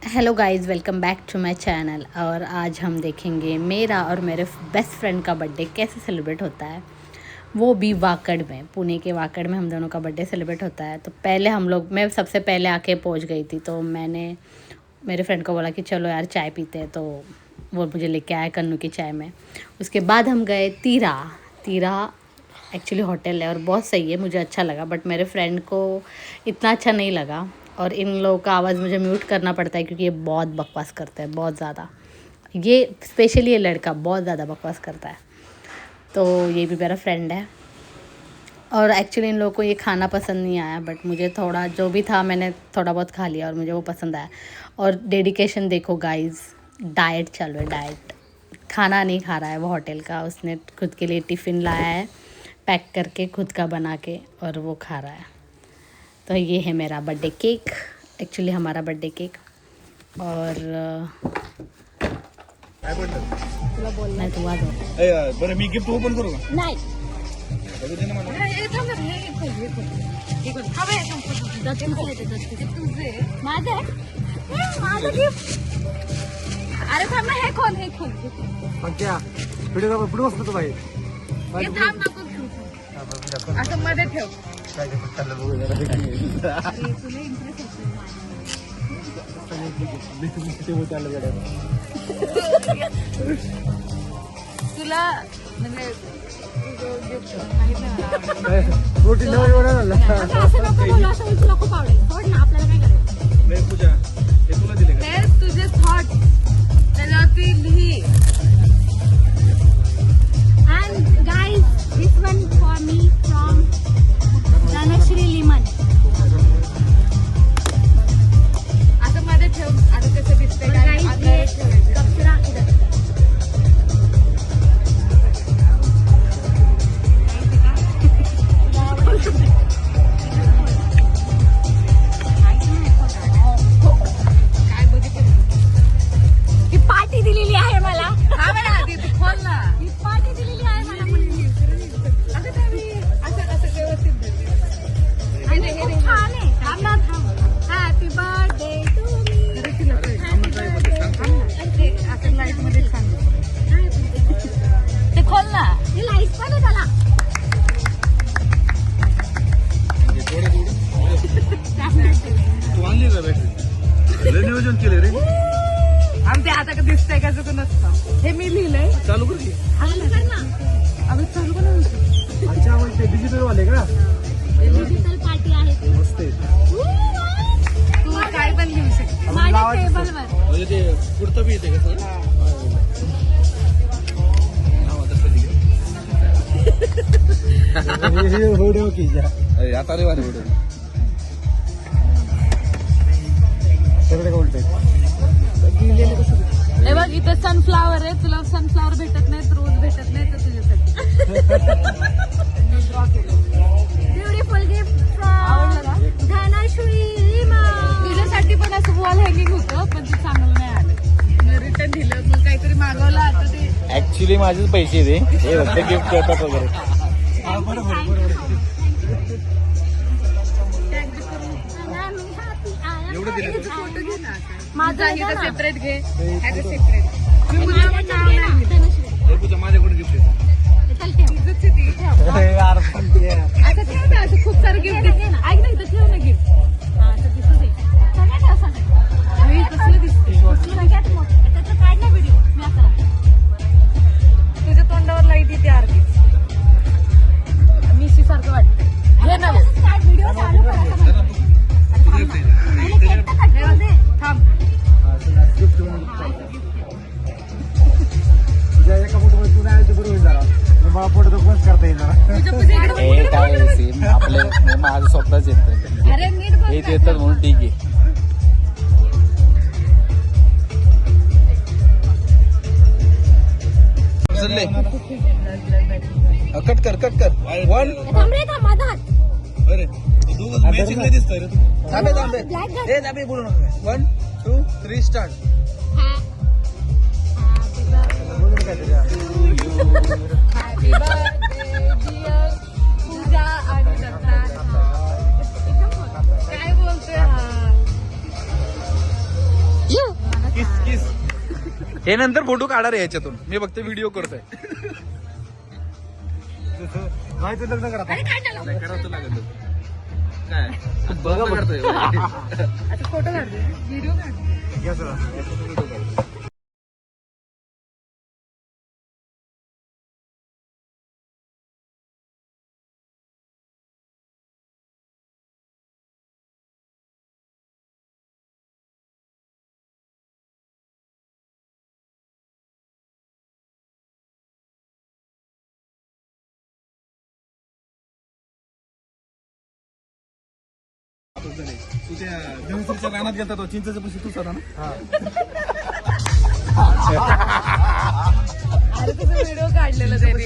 Hello guys, welcome back to my channel. और आज हम देखेंगे मेरा और मेरे बेस्ट फ्रेंड का बर्थडे कैसे सेलिब्रेट होता है, वो भी वाकड़ में। पुणे के वाकड़ में हम दोनों का बर्थडे सेलिब्रेट होता है। तो पहले मैं सबसे पहले आके पहुंच गई थी, तो मैंने मेरे फ्रेंड को बोला कि चलो यार चाय पीते हैं, तो वो मुझे लेके आया कन्नू की चाय में। उसके बाद हम गए तीरा। तीरा एक्चुअली होटल है और बहुत सही है, मुझे अच्छा लगा, बट मेरे फ्रेंड को इतना अच्छा नहीं लगा। और इन लोगों का आवाज़ मुझे म्यूट करना पड़ता है क्योंकि ये बहुत बकवास करते हैं, बहुत ज़्यादा। ये स्पेशली ये लड़का बहुत ज़्यादा बकवास करता है। तो ये भी मेरा फ्रेंड है। और एक्चुअली इन लोगों को ये खाना पसंद नहीं आया, बट मुझे थोड़ा जो भी था मैंने थोड़ा बहुत खा लिया और मुझे वो पसंद आया। और डेडिकेशन देखो गाइस, डाइट चल रहा है, डाइट। खाना नहीं खा रहा है वो होटल का, उसने खुद के लिए टिफ़िन लाया है पैक करके, खुद का बना के, और वो खा रहा है। तो ये है मेरा बर्थडे केक, एक्चुअली हमारा बर्थडे केक। और तुला बोलना है, तू आ जाओ। बरं मी गिफ्ट ओपन करू का? नाही बघू दे ना मला. माझं गिफ्ट. अरे थांब ना, हे खोल, हे खोल. मग क्या व्हिडिओ पुढे बसतो तो बाई. थांब नको घेऊ, असं मध्ये ठेव. काय गिफ्ट चाललं बघू जरा. तुला इंटरेस्ट किती होते आलं गड्या. तुला म्हणजे प्रोटीन एवढं झालं. असं नको बोलू, असं तुला खूप आवडेल. सोड ना, आपल्याला काय करायचं. नाही पूजा हे तुला दिले का? तेच तुझे थॉट त्याच्यावरती लिही. And guys, this one for me from Dhanashri Liman. आता मध्ये ठेव, आता कसं दिसतंय काय आपल्याला ठेवायचं. कचरा इधर. काय बघितलं? ही पार्टी दिलेली आहे मला. हा बरं, आधी तू खोल ना. ही पार्टी दिलेली आहे मला. असं त्यावेळी असं व्यवस्थित धरते. आणि खूप छान आहे. थांब ना, थांब. Happy birthday to me. असं लाईट मध्ये छान ते खोल ना. ही लाईट पण आहे त्याला. तू आणली का बॅटरी? लय नियोजन केले रे. आमच्या आता का दिसतंय का चुकून नसतं. हे मी लिहिलंय. चालू कर की. अगं चालू का नाही? अच्छा म्हणजे डिजिटल वाले का? डिजिटल पार्टी आहे. मस्त आहे. तू काय पण लिहू शकते माझ्या टेबलवर. म्हणजे ते कुर्ता बी येते का सगळं? नाव आता कधी व्हिडिओ की जा. आता रे वारे व्हिडिओ. सगळे का उलटे? हे बघ, इथे सनफ्लावर आहे. तुला सनफ्लावर भेटत नाही, रोज भेटत नाही, तर तुझ्यासाठी ब्युटिफुल गिफ्ट फ्रॉम धनश्री लिमन. तुझ्यासाठी पण असं वॉल हँगिंग होतं, पण ते चांगलं नाही आलं. रिटर्न दिलं, मग काहीतरी मागवलं. आता ते ऍक्च्युली माझेच पैसे दे, हे फक्त गिफ्ट करतात वगैरे. एवढं दिलं फोटो घे ना. माझा सेपरेट घे. ह्याचं सेपरेट. मी मुलाला नाव नाही दिलं. पूजा माझ्याकडे गिफ्ट आहे. तुझंच आहे ती. असं ठेव ना, असं खूप सारं गिफ्ट दे. ऐक ना, इथं ठेव ना गिफ्ट. असं दिसू दे. अरे कसलं दिसते. त्याचं काढ ना व्हिडिओ. मी असं तुझ्या तोंडावर लाईट येते आरती. मिशी सारखं वाटतं. घे ना व्हिडिओ चालू करा. थांब. एका फोटो तू नाही आलं बरोबर जरा मला फोटो तर कोणच करता येईल. काय सेम आपले माझं स्वतःच येत. अरे नीट बघ. हे येतात म्हणून ठीक आहे. कट कर कट कर. वन. थांब रे, थांब. माझा हात. अरे मॅचिंग नाही दिसतोय रे. थांबे थांबे. हे थांबे बोलू नका. 1 2 3 स्टार्ट. हॅपी बर्थडे डिअर पूजा आणि दत्ता. काय बोलतोय हा? हे नंतर फोटो काढा रे याच्यातून, मी फक्त व्हिडिओ करतोय. नाही तू लग्न करा नाही करावं लागत काय बघा करतोय. आता फोटो काढतो, व्हिडिओ काढतो. घ्या सर. तू त्या देवसरीच्या रानात गेलता तो चिंचेच्या पशी तूच होता ना. अरे तुझा व्हिडिओ काढलेला त्यांनी.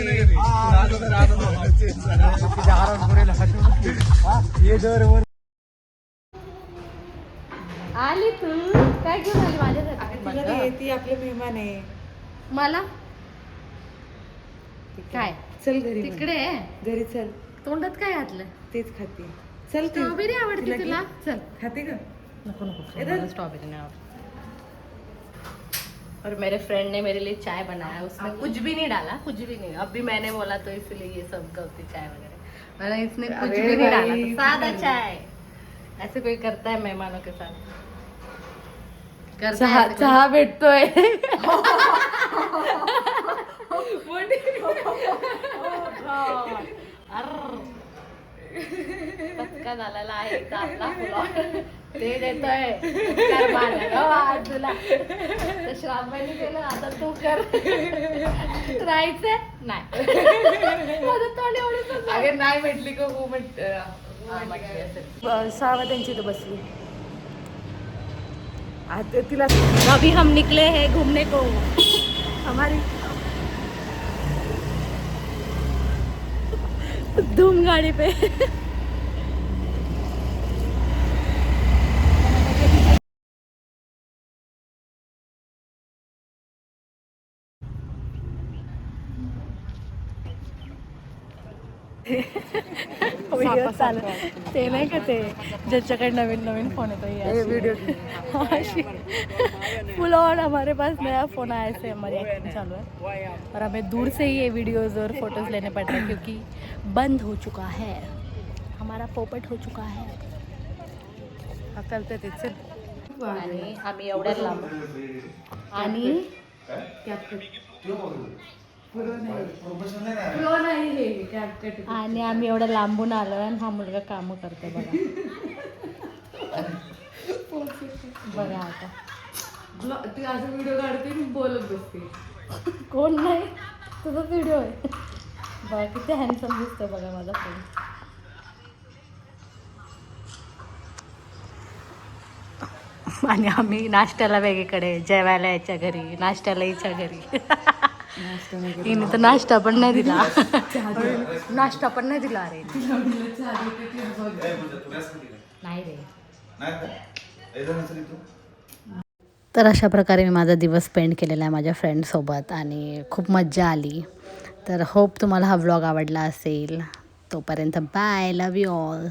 आली तू काय घेऊन आली माझ्यासाठी? ती आपले मेहमान आहे. मला काय चल घरी तिकडे आहे. घरी चल. तोंडात काय घातलं? तेच खाते. चल तू. स्ट्रॉबेरी आवडते तुला? चल. खाते का? नको नको, स्ट्रॉबेरी नहीं आवडती. और मेरे फ्रेंड ने मेरे लिए चाय बनाया, उसमें कुछ भी नहीं डाला, कुछ भी नहीं. अभी मैंने बोला तो इसलिए ये सब गलती चाय वगैरह, मैंने इसने कुछ अरे भी नहीं डाला, भाई, तो सादा चाय. ऐसे कोई करता है मेहमानों के साथ? करता है ऐसे कोई? चहा भेटतोय. पक्का झालेला आहे इथं आपला पुलाव. ते देतोय कर माझ्या आज तुला. तर श्रावणी केलं, आता तू कर. राहायचंय नाही. माझं तोंड एवढंच अगे नाही भेटली का हो म्हट. सावा त्यांची इथं बसली. आता तिला अभी हम निकले हैं घूमने को. हमारी धूम गाड़ी पे. व्हिडिओ चालू ते नाही का, ते ज्याच्याकडे नवीन नवीन फोन येतो व्हिडिओ फुल ऑन हमारे पास नया फ़ोन आया से हमारी एक्टिंग चालू है और हमें दूर से ही ये वीडियोज़ और फोटोज़ लेने पड़ रहे हैं क्योंकि बंद हो चुका है, हमारा पोपट हो चुका है. चालतं ते चल. आणि आम्ही एवढ्या लांब आणि आणि आम्ही एवढ्या लांबून आलो आणि हा मुलगा कामं करतो बघा. बघा आता ती असं व्हिडिओ काढते आणि बोलत बसते. कोण नाही, तुझाच व्हिडिओ आहे. बघा किती हँडसम दिसतो बघा माझा फ्रेंड. आणि आम्ही नाश्त्याला वेगळीकडे, जेवायला याच्या घरी, नाश्त्याला याच्या घरी. हिने तर नाश्ता पण नाही दिला. नाश्ता पण नाही दिला. अरे नाही रे. तर अशा प्रकारे मी माझा दिवस स्पेंड केलेला आहे माझ्या फ्रेंडसोबत आणि खूप मज्जा आली. तर होप तुम्हाला हा व्लॉग आवडला असेल. तोपर्यंत बाय, लव यू ऑल.